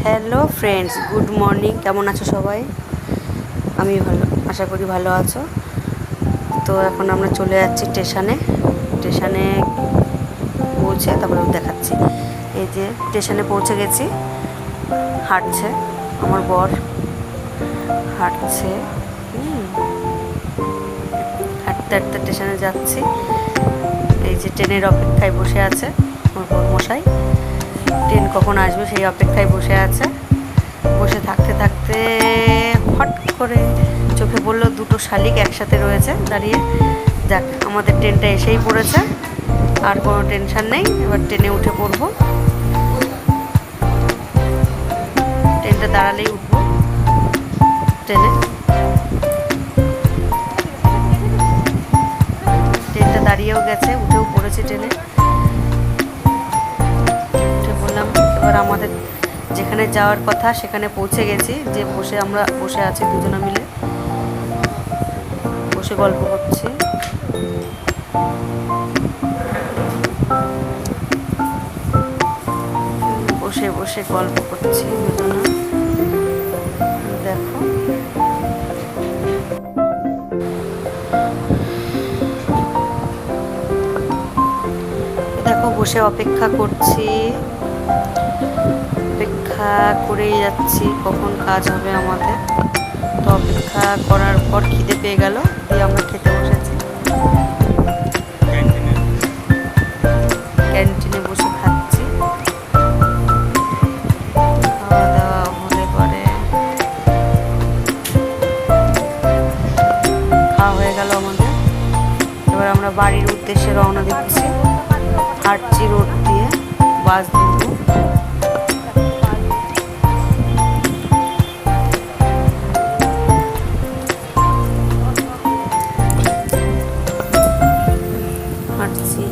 Hello friends, good morning. কেমন আছো সবাই? আমি ভালো, আশা করি ভালো আছো। তো এখন আমরা চলে যাচ্ছি স্টেশনে পৌঁছে তারপরে দেখাচ্ছি। এই যে স্টেশনে পৌঁছে গেছি। হাঁটছে আমার বর, হাঁটছে। হাঁটতে হাঁটতে স্টেশনে যাচ্ছি। এই যে ট্রেনের অপেক্ষায় বসে আছে আমার বর মশাই। ট্রেন কখন আসবে সেই অপেক্ষায় বসে আছে। বসে থাকতে থাকতে হট করে চোখে পড়লো দুটো শালিক একসাথে রয়েছে দাঁড়িয়ে। যাক, আমাদের ট্রেনটা এসেই পড়েছে, আর কোনো টেনশন নেই। এবার ট্রেনে উঠে পড়বো। ট্রেনটা দাঁড়ালেই উঠবো ট্রেনটা দাঁড়িয়েও গেছে, উঠেও পড়েছি ট্রেনে। উঠে বললাম এবার আমাদের যেখানে যাওয়ার কথা সেখানে পৌঁছে গেছি। যে আমরা বসে আছি দুজনে মিলে, বসে গল্প করছি। বসে বসে গল্প করছি দুজনে। দেখো, দেখো বসে অপেক্ষা করছি, অপেক্ষা করেই যাচ্ছি কখন কাজ হবে আমাদের। তো অপেক্ষা করার পর খিদে পেয়ে গেল, দিয়ে আমরা খেতে বসেছি। ক্যান্টিনে বসে খাচ্ছি। খাওয়া দাওয়া হলে পরে খাওয়া হয়ে গেল আমাদের। এবার আমরা বাড়ির উদ্দেশ্যে রওনা দিচ্ছি। হাঁটছি রোড দিয়ে, বাস ধরবো।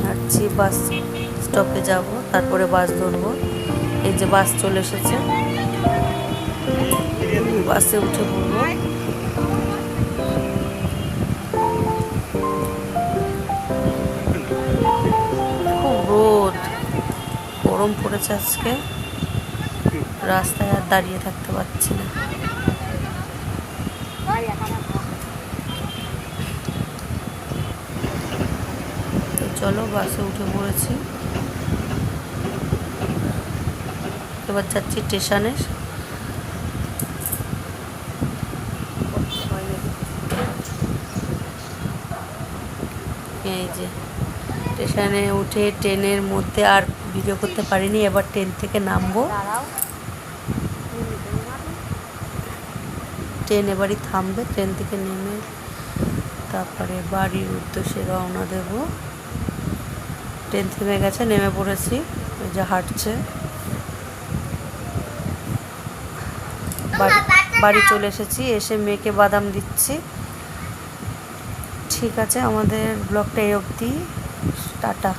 হাঁটছি বাস স্টপে যাব, তারপরে বাস ধরবো। এই যে বাস চলে এসেছে, বাসে উঠে পড়বো। খুব রোদ, গরম পড়েছে আজকে। রাস্তায় আর দাঁড়িয়ে থাকতে পারছি না। তো চলো, বাসে উঠে পড়েছি। এবার যাচ্ছি স্টেশনে। এই যে স্টেশনে উঠে ট্রেনের মধ্যে আর ভিডিও করতে পারিনি। এবার ট্রেন থেকে নামবো। ট্রেন এবারই থামবে। ট্রেন থেকে নেমে তারপরে বাড়ির উদ্দেশ্যে রওনা দেব। ট্রেন থেমে গেছে, নেমে পড়েছি। এই যে হাঁটছে। বাড়ি চলে এসেছি, এসে মেয়েকে বাদাম দিচ্ছি। ঠিক আছে, আমাদের ব্লগটা এই অবধি। টাটা।